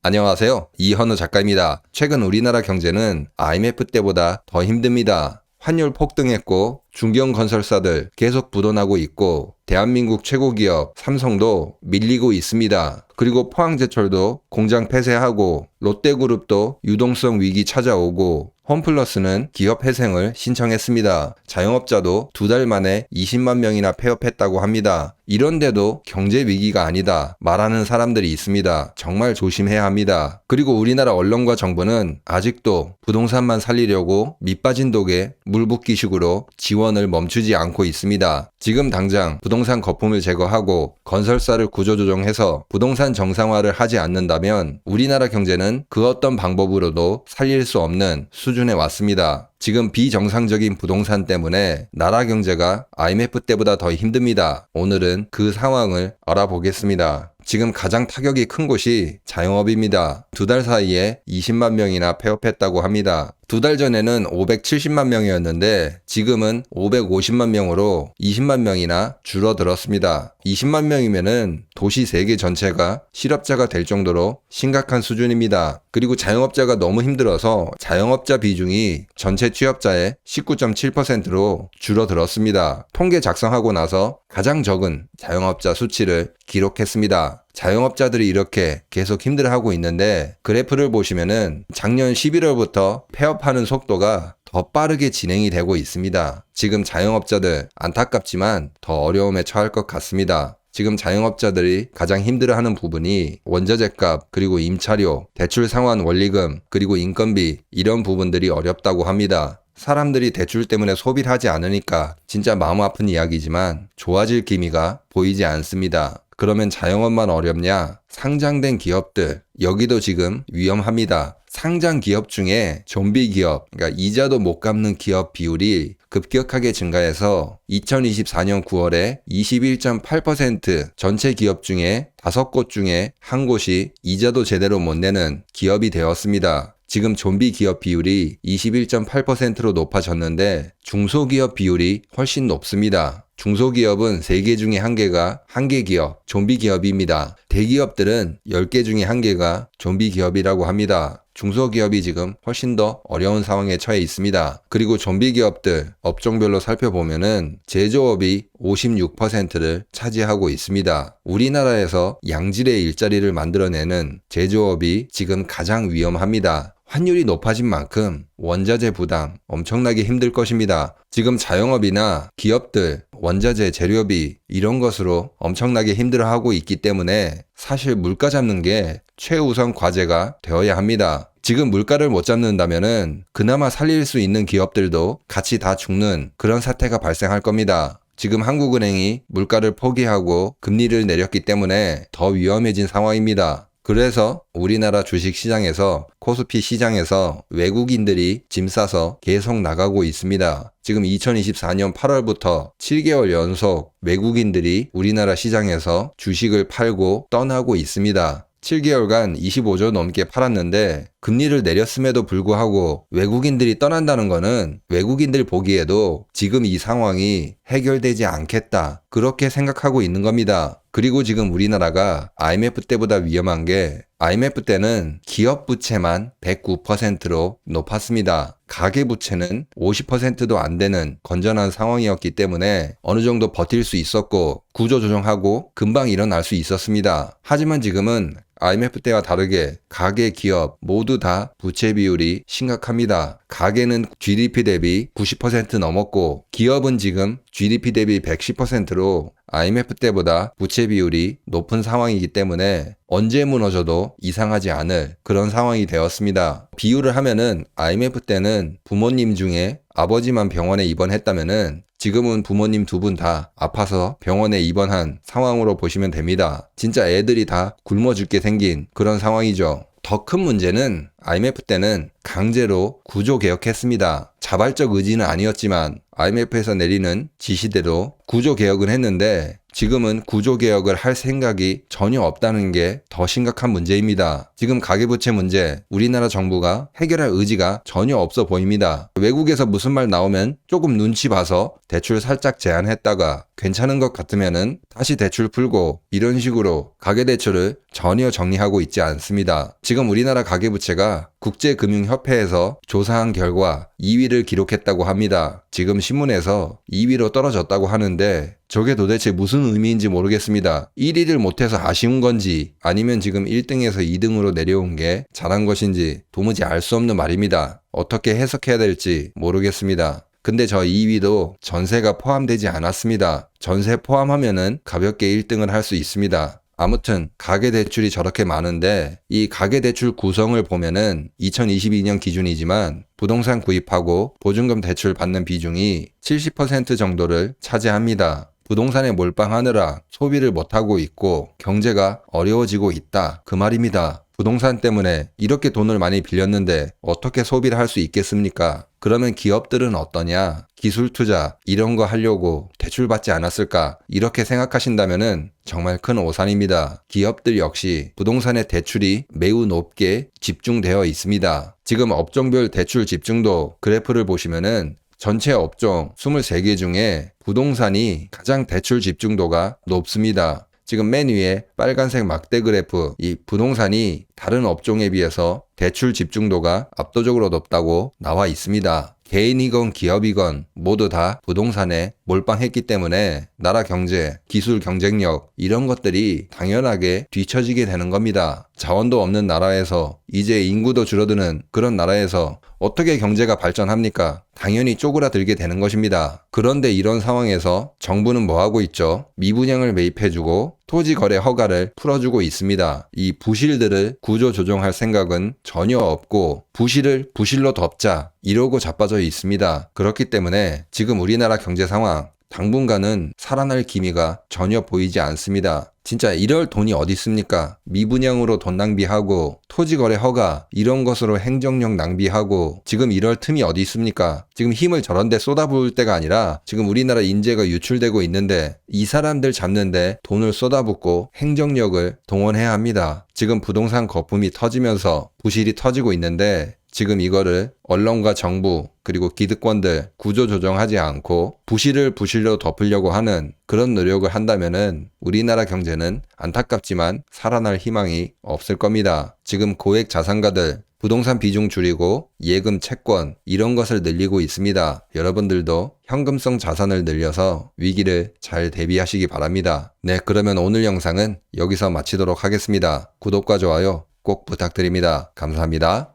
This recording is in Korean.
안녕하세요. 이현우 작가입니다. 최근 우리나라 경제는 IMF 때보다 더 힘듭니다. 환율 폭등했고 중견건설사들 계속 부도나고 있고 대한민국 최고 기업 삼성도 밀리고 있습니다. 그리고 포항제철도 공장 폐쇄하고 롯데그룹도 유동성 위기 찾아오고 홈플러스는 기업 회생을 신청했습니다. 자영업자도 2달 만에 20만 명이나 폐업했다고 합니다. 이런데도 경제 위기가 아니다 말하는 사람들이 있습니다. 정말 조심해야 합니다. 그리고 우리나라 언론과 정부는 아직도 부동산만 살리려고 밑빠진 독에 물 붓기식으로 지원을 멈추지 않고 있습니다. 지금 당장 부동산 거품을 제거하고 건설사를 구조조정해서 부동산 정상화를 하지 않는다면 우리나라 경제는 그 어떤 방법으로도 살릴 수 없는 수준에 왔습니다. 지금 비정상적인 부동산 때문에 나라 경제가 IMF 때보다 더 힘듭니다. 오늘은 그 상황을 알아보겠습니다. 지금 가장 타격이 큰 곳이 자영업입니다. 2달 사이에 20만 명이나 폐업했다고 합니다. 2달 전에는 570만 명이었는데 지금은 550만 명으로 20만 명이나 줄어들었습니다. 20만 명이면은 도시 세계 전체가 실업자가 될 정도로 심각한 수준입니다. 그리고 자영업자가 너무 힘들어서 자영업자 비중이 전체 취업자의 19.7%로 줄어들었습니다. 통계 작성하고 나서 가장 적은 자영업자 수치를 기록했습니다. 자영업자들이 이렇게 계속 힘들어하고 있는데 그래프를 보시면은 작년 11월부터 폐업하는 속도가 더 빠르게 진행이 되고 있습니다. 지금 자영업자들 안타깝지만 더 어려움에 처할 것 같습니다. 지금 자영업자들이 가장 힘들어하는 부분이 원자재값, 그리고 임차료, 대출 상환 원리금, 그리고 인건비 이런 부분들이 어렵다고 합니다. 사람들이 대출 때문에 소비를 하지 않으니까 진짜 마음 아픈 이야기지만 좋아질 기미가 보이지 않습니다. 그러면 자영업만 어렵냐? 상장된 기업들, 여기도 지금 위험합니다. 상장 기업 중에 좀비 기업, 그러니까 이자도 못 갚는 기업 비율이 급격하게 증가해서 2024년 9월에 21.8% 전체 기업 중에 5곳 중에 한 곳이 이자도 제대로 못 내는 기업이 되었습니다. 지금 좀비 기업 비율이 21.8%로 높아졌는데 중소기업 비율이 훨씬 높습니다. 중소기업은 3개 중에 1개가 한개 기업, 좀비 기업입니다. 대기업들은 10개 중에 1개가 좀비 기업이라고 합니다. 중소기업이 지금 훨씬 더 어려운 상황에 처해 있습니다. 그리고 좀비 기업들 업종별로 살펴보면은 제조업이 56%를 차지하고 있습니다. 우리나라에서 양질의 일자리를 만들어내는 제조업이 지금 가장 위험합니다. 환율이 높아진 만큼 원자재 부담 엄청나게 힘들 것입니다. 지금 자영업이나 기업들 원자재 재료비 이런 것으로 엄청나게 힘들어하고 있기 때문에 사실 물가 잡는 게 최우선 과제가 되어야 합니다. 지금 물가를 못 잡는다면은 그나마 살릴 수 있는 기업들도 같이 다 죽는 그런 사태가 발생할 겁니다. 지금 한국은행이 물가를 포기하고 금리를 내렸기 때문에 더 위험해진 상황입니다. 그래서 우리나라 주식시장에서 코스피 시장에서 외국인들이 짐 싸서 계속 나가고 있습니다. 지금 2024년 8월부터 7개월 연속 외국인들이 우리나라 시장에서 주식을 팔고 떠나고 있습니다. 7개월간 25조 넘게 팔았는데 금리를 내렸음에도 불구하고 외국인들이 떠난다는 거는 외국인들 보기에도 지금 이 상황이 해결되지 않겠다 그렇게 생각하고 있는 겁니다. 그리고 지금 우리나라가 IMF 때보다 위험한 게 IMF 때는 기업 부채만 109%로 높았습니다. 가계 부채는 50%도 안 되는 건전한 상황이었기 때문에 어느 정도 버틸 수 있었고 구조조정하고 금방 일어날 수 있었습니다. 하지만 지금은 IMF 때와 다르게 가계, 기업 모두 다 부채 비율이 심각합니다. 가계는 GDP 대비 90% 넘었고 기업은 지금 GDP 대비 110%로 IMF 때보다 부채 비율이 높은 상황이기 때문에 언제 무너져도 이상하지 않을 그런 상황이 되었습니다. 비유를 하면은 IMF 때는 부모님 중에 아버지만 병원에 입원했다면은 지금은 부모님 2분 다 아파서 병원에 입원한 상황으로 보시면 됩니다. 진짜 애들이 다 굶어 죽게 생긴 그런 상황이죠. 더 큰 문제는 IMF 때는 강제로 구조개혁했습니다. 자발적 의지는 아니었지만 IMF에서 내리는 지시대로 구조개혁은 했는데 지금은 구조개혁을 할 생각이 전혀 없다는 게 더 심각한 문제입니다. 지금 가계부채 문제, 우리나라 정부가 해결할 의지가 전혀 없어 보입니다. 외국에서 무슨 말 나오면 조금 눈치 봐서 대출 살짝 제한했다가 괜찮은 것 같으면은 다시 대출 풀고 이런 식으로 가계대출을 전혀 정리하고 있지 않습니다. 지금 우리나라 가계부채가 국제금융협회에서 조사한 결과 2위를 기록했다고 합니다. 지금 신문에서 2위로 떨어졌다고 하는데 저게 도대체 무슨 의미인지 모르겠습니다. 1위를 못해서 아쉬운 건지 아니면 지금 1등에서 2등으로 내려온 게 잘한 것인지 도무지 알 수 없는 말입니다. 어떻게 해석해야 될지 모르겠습니다. 근데 저 2위도 전세가 포함되지 않았습니다. 전세 포함하면은 가볍게 1등을 할 수 있습니다. 아무튼 가계대출이 저렇게 많은데 이 가계대출 구성을 보면은 2022년 기준이지만 부동산 구입하고 보증금 대출 받는 비중이 70% 정도를 차지합니다. 부동산에 몰빵하느라 소비를 못하고 있고 경제가 어려워지고 있다. 그 말입니다. 부동산 때문에 이렇게 돈을 많이 빌렸는데 어떻게 소비를 할 수 있겠습니까? 그러면 기업들은 어떠냐? 기술 투자 이런 거 하려고 대출 받지 않았을까? 이렇게 생각하신다면은 정말 큰 오산입니다. 기업들 역시 부동산의 대출이 매우 높게 집중되어 있습니다. 지금 업종별 대출 집중도 그래프를 보시면은 전체 업종 23개 중에 부동산이 가장 대출 집중도가 높습니다. 지금 맨 위에 빨간색 막대 그래프, 이 부동산이 다른 업종에 비해서 대출 집중도가 압도적으로 높다고 나와 있습니다. 개인이건 기업이건 모두 다 부동산에 몰빵했기 때문에 나라 경제, 기술 경쟁력 이런 것들이 당연하게 뒤처지게 되는 겁니다. 자원도 없는 나라에서 이제 인구도 줄어드는 그런 나라에서 어떻게 경제가 발전합니까? 당연히 쪼그라들게 되는 것입니다. 그런데 이런 상황에서 정부는 뭐 하고 있죠? 미분양을 매입해주고 토지 거래 허가를 풀어주고 있습니다. 이 부실들을 구조 조정할 생각은 전혀 없고 부실을 부실로 덮자 이러고 자빠져 있습니다. 그렇기 때문에 지금 우리나라 경제 상황 당분간은 살아날 기미가 전혀 보이지 않습니다. 진짜 이럴 돈이 어디 있습니까? 미분양으로 돈 낭비하고 토지거래 허가 이런 것으로 행정력 낭비하고 지금 이럴 틈이 어디 있습니까? 지금 힘을 저런 데 쏟아부을 때가 아니라 지금 우리나라 인재가 유출되고 있는데 이 사람들 잡는데 돈을 쏟아붓고 행정력을 동원해야 합니다. 지금 부동산 거품이 터지면서 부실이 터지고 있는데 지금 이거를 언론과 정부 그리고 기득권들 구조조정하지 않고 부실을 부실로 덮으려고 하는 그런 노력을 한다면은 우리나라 경제는 안타깝지만 살아날 희망이 없을 겁니다. 지금 고액 자산가들 부동산 비중 줄이고 예금 채권 이런 것을 늘리고 있습니다. 여러분들도 현금성 자산을 늘려서 위기를 잘 대비하시기 바랍니다. 네, 그러면 오늘 영상은 여기서 마치도록 하겠습니다. 구독과 좋아요 꼭 부탁드립니다. 감사합니다.